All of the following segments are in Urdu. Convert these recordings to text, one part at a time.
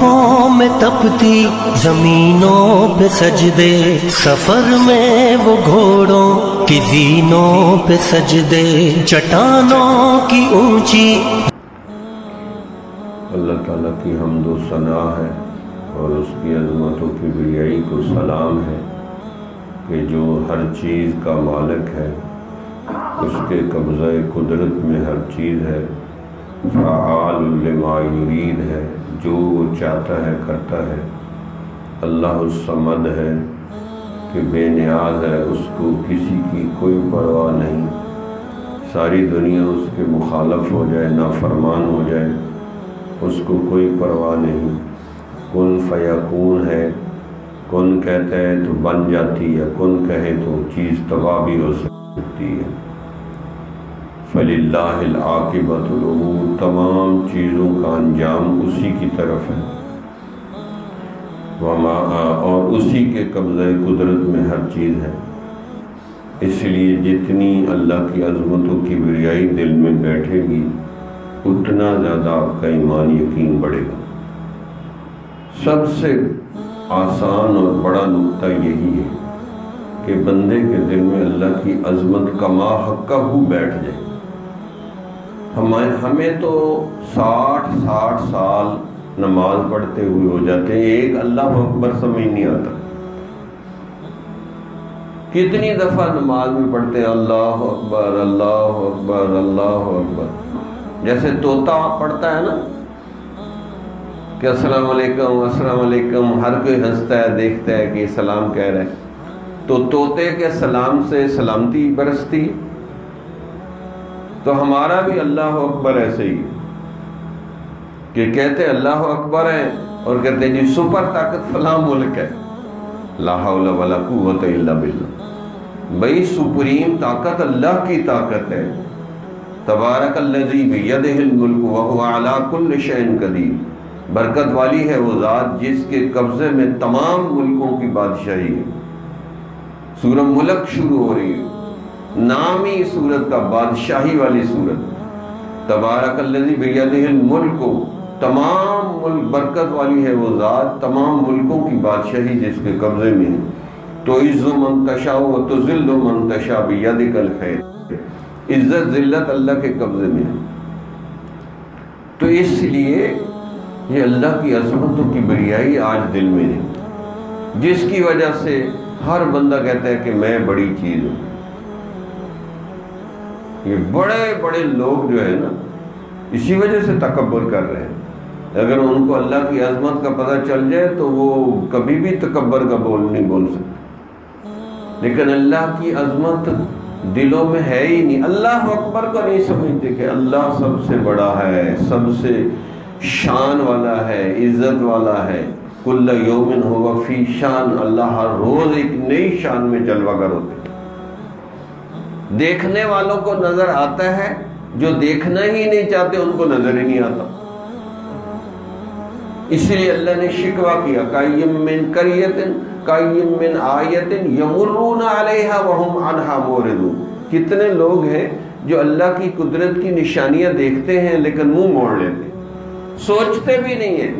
دھوپوں میں تپتی زمینوں پہ سجدے، سفر میں وہ گھوڑوں کی زینوں پہ سجدے، چٹانوں کی اونچی۔ اللہ تعالیٰ کی حمد و ثنا ہے اور اس کی عظمت و کبریائی کو سلام ہے کہ جو ہر چیز کا مالک ہے، اس کے قبضہ قدرت میں ہر چیز ہے، فعال لما یرید ہے، جو وہ چاہتا ہے کرتا ہے۔ اللہ الصمد ہے کہ بے نیاز ہے، اس کو کسی کی کوئی پرواہ نہیں، ساری دنیا اس کے مخالف ہو جائے، نافرمان ہو جائے، اس کو کوئی پرواہ نہیں۔ کن فیکون ہے، کن کہتا ہے تو بن جاتی ہے، کن کہے تو چیز تباہ بھی ہو سکتی ہے۔ فَلِلَّهِ الْعَاقِبَةُ الْأُمُورِ، تمام چیزوں کا انجام اسی کی طرف ہے، اور اسی کے قبضہ قدرت میں ہر چیز ہے۔ اس لیے جتنی اللہ کی عظمت و کبریائی دل میں بیٹھے گی، اتنا زیادہ آپ کا ایمان یقین بڑھے گا۔ سب سے آسان اور بڑا نقطہ یہی ہے کہ بندے کے دل میں اللہ کی عظمت کما حقہ بیٹھ جائے۔ ہمیں تو 60 سال نماز پڑھتے ہوئے ہو جاتے ہیں، ایک اللہ اکبر سمجھ نہیں آتا۔ کتنی دفعہ نماز میں پڑھتے ہیں اللہ اکبر اللہ اکبر اللہ اکبر، جیسے طوطا پڑھتا ہے نا کہ السلام علیکم السلام علیکم، ہر کوئی ہنستا ہے، دیکھتا ہے کہ سلام کہہ رہا ہے، تو طوطے کے سلام سے سلامتی برستی۔ تو ہمارا بھی اللہ اکبر ایسے ہی کہ کہتے اللہ اکبر ہے اور کہتے جی سپر طاقت فلاں ملک ہے، لا حول ولا قوت الا باللہ۔ بھئی سپریم طاقت اللہ کی طاقت ہے، تبارک الذی بیدہ الملک وہو علی کل شیء قدیر، برکت والی ہے وہ ذات جس کے قبضے میں تمام ملکوں کی بادشاہی ہے۔ سورہ ملک شروع ہو رہی ہے، نام ہی سورت کا بادشاہی والی سورت، تبارک الذی بیدہ الملک، تمام ملک، برکت والی ہے وہ ذات تمام ملکوں کی بادشاہی جس کے قبضے میں ہے۔ تو عز من تشاء و تذل من تشاء بیدک الخیر، عزت ذلت اللہ کے قبضے میں ہے۔ تو اس لیے یہ اللہ کی عظمت و کبریائی آج دل میں نہیں، جس کی وجہ سے ہر بندہ کہتا ہے کہ میں بڑی چیز ہوں۔ یہ بڑے بڑے لوگ جو ہے نا، اسی وجہ سے تکبر کر رہے ہیں۔ اگر ان کو اللہ کی عظمت کا پتہ چل جائے تو وہ کبھی بھی تکبر کا بول نہیں بول سکتے، لیکن اللہ کی عظمت دلوں میں ہے ہی نہیں۔ اللہ اکبر کو نہیں سمجھتے کہ اللہ سب سے بڑا ہے، سب سے شان والا ہے، عزت والا ہے۔ کل یوم ہوا فی شان، اللہ ہر روز ایک نئی شان میں جلوہ گر ہوتے ہیں۔ دیکھنے والوں کو نظر آتا ہے، جو دیکھنا ہی نہیں چاہتے ان کو نظر ہی نہیں آتا۔ اس لیے اللہ نے شکوہ کیا، کَأَيٍّ مِّن قَرْيَةٍ کَأَيٍّ مِّن آیَةٍ یَمُرُّونَ عَلَيْهَا وَهُمْ عَنْهَا مُعْرِضُونَ، کتنے لوگ ہیں جو اللہ کی قدرت کی نشانیاں دیکھتے ہیں لیکن منہ موڑ لیتے، سوچتے بھی نہیں ہیں۔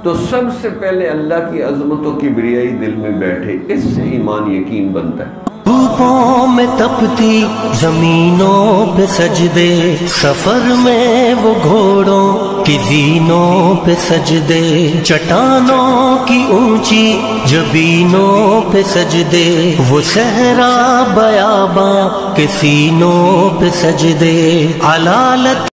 تو سب سے پہلے اللہ کی عظمت و کبریائی دل میں بیٹھے، اس سے ایمان یقین بنتا ہے۔ دھوپوں میں تپتی زمینوں پہ سجدے، سفر میں وہ گھوڑوں کی زینوں پہ سجدے، چٹانوں کی اونچی جبینوں پہ سجدے، وہ صحرا بیاباں کے سینوں پہ سجدے، علالت